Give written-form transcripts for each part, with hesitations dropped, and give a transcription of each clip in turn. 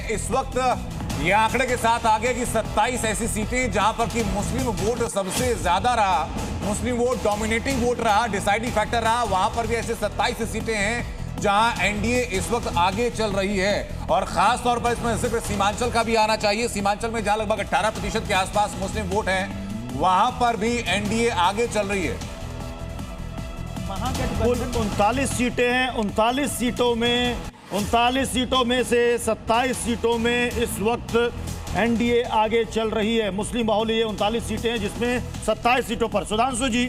हैं इस वक्त ये आंकड़े के साथ आगे की 27 ऐसी सीटें जहां पर कि मुस्लिम वोट सबसे ज्यादा रहा, मुस्लिम वोट डोमिनेटिंग वोट रहा, डिसाइडिंग फैक्टर रहा। वहां पर भी ऐसे 27 सीटें हैं जहां एनडीए इस वक्त आगे चल रही है। और खास तौर पर इसमें जिक्र सीमांचल का भी आना चाहिए। सीमांचल में जहां लगभग 18% के आसपास मुस्लिम वोट हैं, वहां पर भी एनडीए आगे चल रही है। कुल 39 सीटें हैं। 39 सीटों में से 27 सीटों में इस वक्त एनडीए आगे चल रही है। मुस्लिम बाहुल ये 39 सीटें हैं जिसमें 27 सीटों पर सुधांशु जी,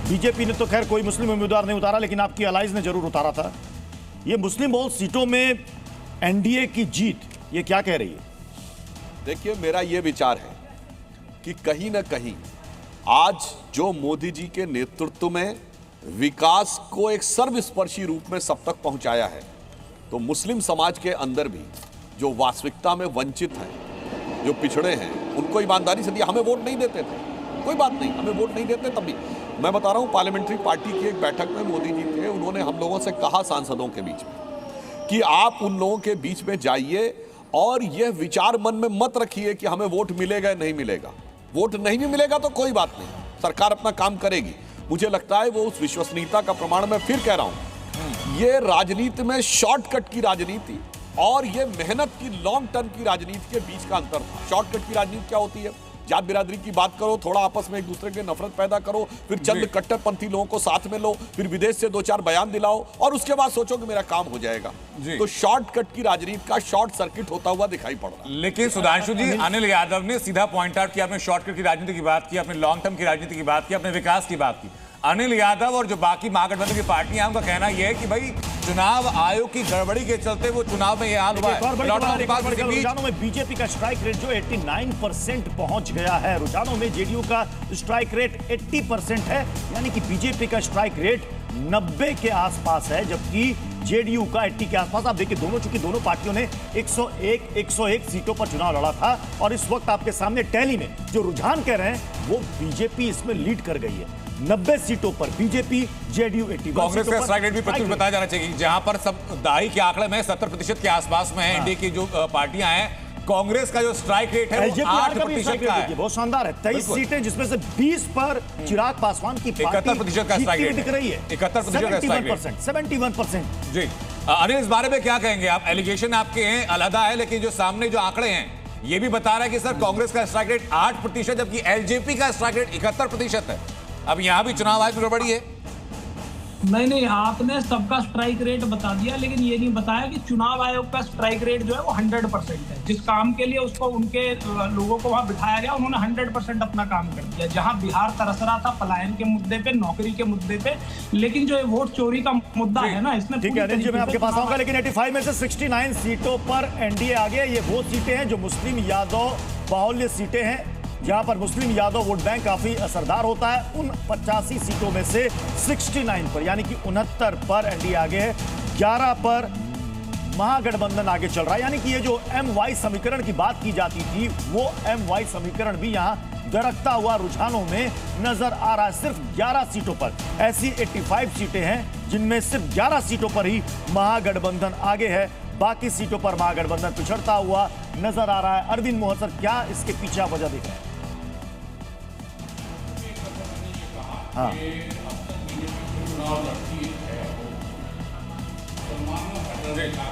बीजेपी ने तो खैर कोई मुस्लिम उम्मीदवार नहीं उतारा, लेकिन आपकी अलाइज ने जरूर उतारा था। ये मुस्लिम बहुल सीटों में एनडीए की जीत, ये क्या कह रही है? देखिए, मेरा ये विचार है कि कहीं ना कहीं आज जो मोदी जी के नेतृत्व में विकास को एक सर्वस्पर्शी रूप में सब तक पहुंचाया है, तो मुस्लिम समाज के अंदर भी जो वास्तविकता में वंचित हैं, जो पिछड़े हैं, उनको ईमानदारी से दिया। हमें वोट नहीं देते थे, कोई बात नहीं, हमें वोट नहीं देते तब भी। मैं बता रहा हूं, पार्लियामेंट्री पार्टी की एक बैठक में मोदी जी थे, उन्होंने हम लोगों से कहा सांसदों के बीच में कि आप उन लोगों के बीच में जाइए और यह विचार मन में मत रखिए कि हमें वोट मिलेगा नहीं मिलेगा। वोट नहीं भी मिलेगा तो कोई बात नहीं, सरकार अपना काम करेगी। मुझे लगता है वो उस विश्वसनीयता का प्रमाण, मैं फिर कह रहा हूं, ये राजनीति में शॉर्टकट की राजनीति और ये मेहनत की लॉन्ग टर्म की राजनीति के बीच का अंतर था। शॉर्टकट की राजनीति क्या होती है? जात बिरादरी की बात करो, थोड़ा आपस में एक दूसरे के नफरत पैदा करो, फिर चंद कट्टरपंथी लोगों को साथ में लो, फिर विदेश से 2-4 बयान दिलाओ और उसके बाद सोचो कि मेरा काम हो जाएगा। तो शॉर्टकट की राजनीति का शॉर्ट सर्किट होता हुआ दिखाई पड़ रहा है। लेकिन सुधांशु जी, अनिल यादव ने सीधा पॉइंट आउट किया, आपने शॉर्टकट की राजनीति की बात की, आपने लॉन्ग टर्म की राजनीति की बात की, आपने विकास की बात की। अनिल यादव और जो बाकी महागठबंधन की पार्टियां, उनका कहना यह है कि भाई चुनाव आयोग की गड़बड़ी के चलते वो चुनाव में यह हाल हुआ है। रुझानों में बीजेपी का स्ट्राइक रेट जो 89% पहुंच गया है। रुझानों में जेडीयू का स्ट्राइक रेट 80% है, यानी कि बीजेपी का स्ट्राइक रेट 90 के आसपास है, जबकि जेडीयू का 80 के आसपास। आप देखिए, चूंकि दोनों पार्टियों ने 101 सीटों पर चुनाव लड़ा था और इस वक्त आपके सामने टैली में जो रुझान कह रहे हैं वो बीजेपी इसमें लीड कर गई है। 90 सीटों पर बीजेपी, जेडीयू 80। कांग्रेस का स्ट्राइक रेट भी प्रत्युष बताया जाना चाहिए, जहां पर सब दाई के आंकड़े में 70% के आसपास में है। एनडीए की जो पार्टियां हैं, कांग्रेस का जो स्ट्राइक रेट है वो 8% का है। बहुत शानदार है। 23 सीटें जिसमें से 20 पर चिराग पासवान की पार्टी 71% का स्ट्राइक रेट दिख रही है। 71% का स्ट्राइक रेट, 71%। जी अनिल, इस बारे में क्या कहेंगे आप? एलिगेशन आपके हैं अलहदा है, लेकिन जो सामने जो आंकड़े हैं ये भी बता रहा है कि सर कांग्रेस का स्ट्राइक रेट 8%, जबकि एलजेपी का स्ट्राइक रेट 71% है। अब यहां भी चुनाव आयोग में गड़बड़ी है। नहीं, आपने सबका स्ट्राइक रेट बता दिया, लेकिन ये नहीं बताया कि चुनाव आयोग का स्ट्राइक रेट जो है वो 100% है। जिस काम के लिए उसको उनके लोगों को वहां बिठाया गया, उन्होंने 100% अपना काम कर दिया। जहां बिहार तरस रहा था पलायन के मुद्दे पे, नौकरी के मुद्दे पे, लेकिन जो वोट चोरी का मुद्दा है ना, इसमें ठीक है अनिल जी, मैं आपके पास आऊंगा, लेकिन 85 में से 69 सीटों पर एनडीए आ गया। ये वो सीटें हैं जो मुस्लिम यादव बाहुल्य सीटें हैं, जहां पर मुस्लिम यादव वोट बैंक काफी असरदार होता है। उन 85 सीटों में से 69 पर, यानी कि 69 पर एनडीए आगे है, 11 पर महागठबंधन आगे चल रहा है। यानी कि ये जो एम-वाई समीकरण की बात की जाती थी, वो एम-वाई समीकरण भी यहां दरकता हुआ रुझानों में नजर आ रहा है। सिर्फ 11 सीटों पर, ऐसी 85 सीटें हैं जिनमें सिर्फ 11 सीटों पर ही महागठबंधन आगे है, बाकी सीटों पर महागठबंधन पिछड़ता हुआ नजर आ रहा है। अरविंद मोहसर, क्या इसके पीछे वजह देख रहे हैं? हाँ,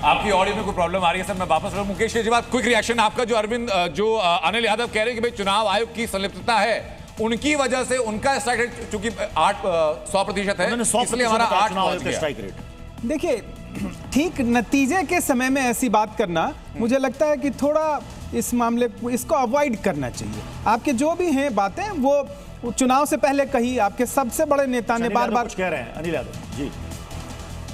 आपकी ऑडियो में कोई प्रॉब्लम आ रही है सर, मैं वापस लूं। मुकेश केजरीवाल, क्विक रिएक्शन आपका। जो अरविंद, जो अनिल यादव कह रहे हैं कि भाई चुनाव आयोग की संलिप्तता है, उनकी वजह से उनका स्ट्राइक रेट चूंकि 100% है, इसलिए हमारा 8 पहुंच गया। Strike rate. देखिए, ठीक नतीजे के समय में ऐसी बात करना, मुझे लगता है कि थोड़ा इस मामले इसको अवॉइड करना चाहिए। आपके जो भी हैं बातें वो चुनाव से पहले कही, आपके सबसे बड़े नेता ने बार बार कह रहे हैं। अनिल यादव जी,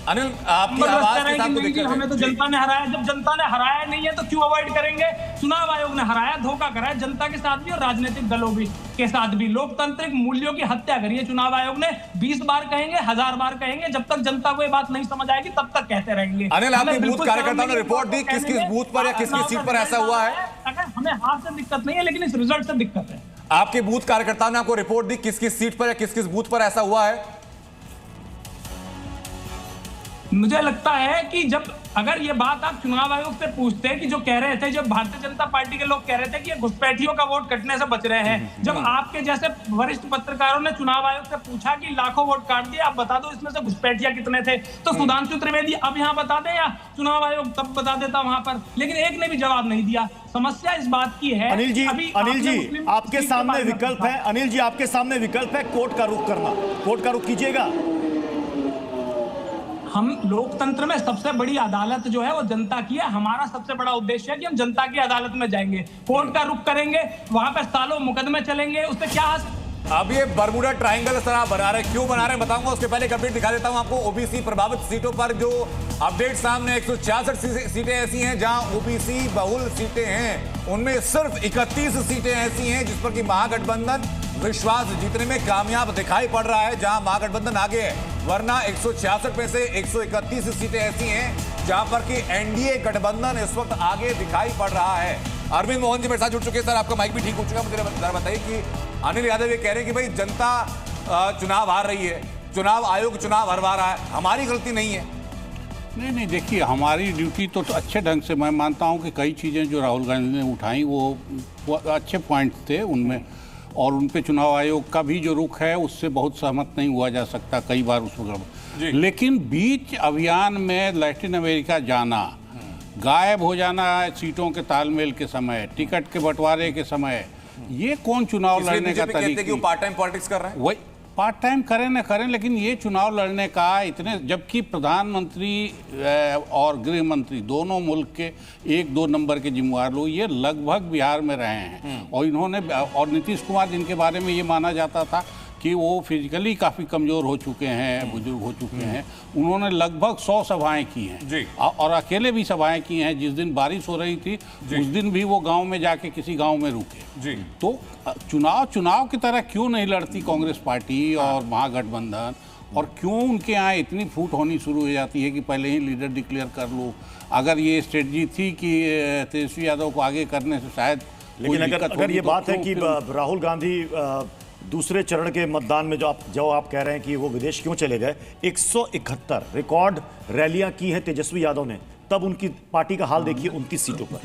अनिल आपकी आवाज के साथ नहीं, हमें तो जनता ने हराया। जब जनता ने हराया नहीं है तो क्यों अवॉइड करेंगे? चुनाव आयोग ने हराया, धोखा कराया जनता के साथ भी और राजनीतिक दलों भी के साथ भी। लोकतांत्रिक मूल्यों की हत्या करी है चुनाव आयोग ने। 20 बार कहेंगे, 1000 बार कहेंगे, जब तक जनता को ये बात नहीं समझ आएगी तब तक कहते रहेंगे। अनिल, आपके बूथ कार्यकर्ताओं ने रिपोर्ट दी किस किस बूथ पर या किस किस सीट पर ऐसा हुआ है? हमें हाथ से दिक्कत नहीं है, लेकिन इस रिजल्ट से दिक्कत है। आपके बूथ कार्यकर्ताओं ने आपको रिपोर्ट दी किस किस सीट पर या किस किस बूथ पर ऐसा हुआ है? मुझे लगता है कि जब अगर ये बात आप चुनाव आयोग से पूछते हैं कि जो कह रहे थे, जब भारतीय जनता पार्टी के लोग कह रहे थे कि ये घुसपैठियों का वोट कटने से बच रहे हैं, जब आपके जैसे वरिष्ठ पत्रकारों ने चुनाव आयोग से पूछा कि लाखों वोट काट दिए, आप बता दो इसमें से घुसपैठिया कितने थे, तो सुधांशु त्रिवेदी अब यहाँ बता दे या चुनाव आयोग तब बता देता वहां पर, लेकिन एक ने भी जवाब नहीं दिया। समस्या इस बात की है। अनिल जी, आपके सामने विकल्प है। अनिल जी, आपके सामने विकल्प है कोर्ट का रुख करना। कोर्ट का रुख कीजिएगा। हम लोकतंत्र में सबसे बड़ी अदालत जो है वो जनता की है। हमारा सबसे बड़ा उद्देश्य है कि हम जनता की अदालत में जाएंगे, कोर्ट का रुख करेंगे, वहां पर सालों मुकदमे चलेंगे, उससे क्या हासिल। अब ये बरमूडा ट्रायंगल इस तरह बना रहे हैं, क्यों बना रहे हैं बताऊंगा। उसके पहले एक अपडेट दिखा देता हूं आपको। ओबीसी प्रभावित सीटों पर जो अपडेट सामने, 166 सीटें ऐसी हैं जहां ओबीसी बहुल सीटें हैं, उनमें सिर्फ 31 सीटें ऐसी हैं जिस पर कि महागठबंधन विश्वास जीतने में कामयाब दिखाई पड़ रहा है, जहां महागठबंधन आगे है। वरना 166 में से 131 सीटें ऐसी हैं जहां पर कि एनडीए गठबंधन इस वक्त आगे दिखाई पड़ रहा है। अरविंद मोहन जी मेरे साथ जुड़ चुके हैं। सर, आपका माइक भी ठीक हो चुका है। मुझे जरा बताइए कि अनिल यादव ये कह रहे हैं कि भाई जनता चुनाव हार रही है, चुनाव आयोग चुनाव हरवा रहा है, हमारी गलती नहीं है। नहीं, देखिए हमारी ड्यूटी तो अच्छे ढंग से, मैं मानता हूं कि कई चीज़ें जो राहुल गांधी ने उठाई वो अच्छे पॉइंट्स थे उनमें, और उन पे चुनाव आयोग का भी जो रुख है उससे बहुत सहमत नहीं हुआ जा सकता कई बार उस वक्त। लेकिन बीच अभियान में लैटिन अमेरिका जाना, गायब हो जाना सीटों के तालमेल के समय, टिकट के बंटवारे के समय, ये कौन चुनाव लड़ने का तरीका? पार्ट टाइम पॉलिटिक्स कर रहे हैं। वही पार्ट टाइम करें न करें, लेकिन ये चुनाव लड़ने का इतने, जबकि प्रधानमंत्री और गृह मंत्री दोनों मुल्क के 1-2 नंबर के जिम्मेवार लोग ये लगभग बिहार में रहे हैं, और इन्होंने, और नीतीश कुमार जिनके बारे में ये माना जाता था कि वो फिजिकली काफ़ी कमज़ोर हो चुके हैं, बुजुर्ग हो चुके हैं, उन्होंने लगभग 100 सभाएं की हैं और अकेले भी सभाएं की हैं। जिस दिन बारिश हो रही थी उस दिन भी वो गांव में जाके किसी गांव में रुके। तो चुनाव की तरह क्यों नहीं लड़ती कांग्रेस पार्टी और महागठबंधन, और क्यों उनके यहाँ इतनी फूट होनी शुरू हो जाती है कि पहले ही लीडर डिक्लेयर कर लो? अगर ये स्ट्रेटजी थी कि तेजस्वी यादव को आगे करने से शायद, लेकिन अगर ये बात है कि राहुल गांधी दूसरे चरण के मतदान में जो आप कह रहे हैं कि वो विदेश क्यों चले गए, 171 रिकॉर्ड रैलियां की है तेजस्वी यादव ने, तब उनकी पार्टी का हाल देखिए 29 सीटों पर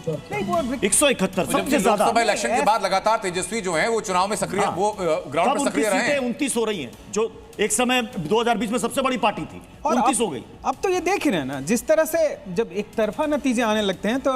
171 सबसे ज्यादा। लोकसभा इलेक्शन के बाद लगातार तेजस्वी जो है वो चुनाव में सक्रिय, वो ग्राउंड पर सक्रिय रहे हैं। 29 हो रही हैं, जो एक समय 2020 में सबसे बड़ी पार्टी थी, 29 हो गई। अब तो ये देख रहे हैं ना, जिस तरह से जब एक तरफा नतीजे आने लगते हैं तो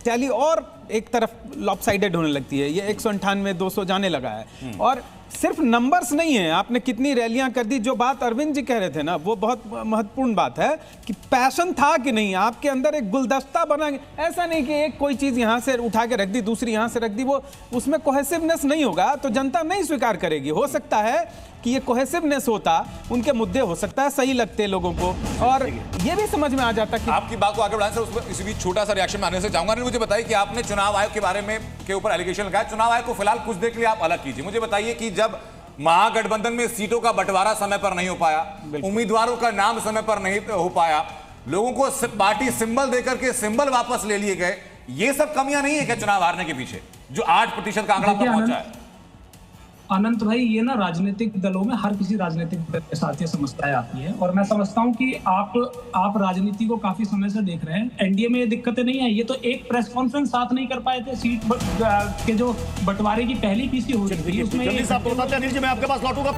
टैली और एक तरफ लॉपसाइडेड होने लगती है। ये 198 200 जाने लगा है, और सिर्फ नंबर्स नहीं है, आपने कितनी रैलियां कर दी। जो बात अरविंद जी कह रहे थे ना, वो बहुत महत्वपूर्ण बात है कि पैशन था कि नहीं, आपके अंदर एक गुलदस्ता बना। ऐसा नहीं कि एक कोई चीज़ यहाँ से उठा के रख दी, दूसरी यहाँ से रख दी, वो उसमें कोहेसिवनेस नहीं होगा तो जनता नहीं स्वीकार करेगी। हो सकता है कि ये कोहेसिवनेस होता, उनके मुद्दे हो सकता है सही लगते लोगों को, और ये भी समझ में आ जाता कि आपकी बात को आगे बढ़ाने से उसमें इसी बीच छोटा सा रिएक्शन आने से चाहूंगा। मुझे बताइए कि आपने चुनाव आयोग के बारे में के ऊपर एलिगेशन लगाया, चुनाव आयोग को फिलहाल कुछ देर के लिए आप अलग कीजिए। मुझे बताइए कि जब महागठबंधन में सीटों का बंटवारा समय पर नहीं हो पाया, उम्मीदवारों का नाम समय पर नहीं हो पाया, लोगों को पार्टी सिंबल देकर के सिंबल वापस ले लिए गए, ये सब कमियां नहीं है क्या चुनाव हारने के पीछे, जो 8% का आंकड़ा पर पहुंचा है? अनंत भाई, ये ना राजनीतिक दलों में हर किसी राजनीतिक दल के साथ ये समस्याएं आती हैं, और मैं समझता हूं कि आप राजनीति को काफी समय से देख रहे हैं। एनडीए में ये दिक्कतें नहीं है, ये तो एक प्रेस कॉन्फ्रेंस साथ नहीं कर पाए थे, सीट के जो बंटवारे की पहली पीसी हो रही थी उसमें। अनिल जी, मैं आपके पास लौटूंगा।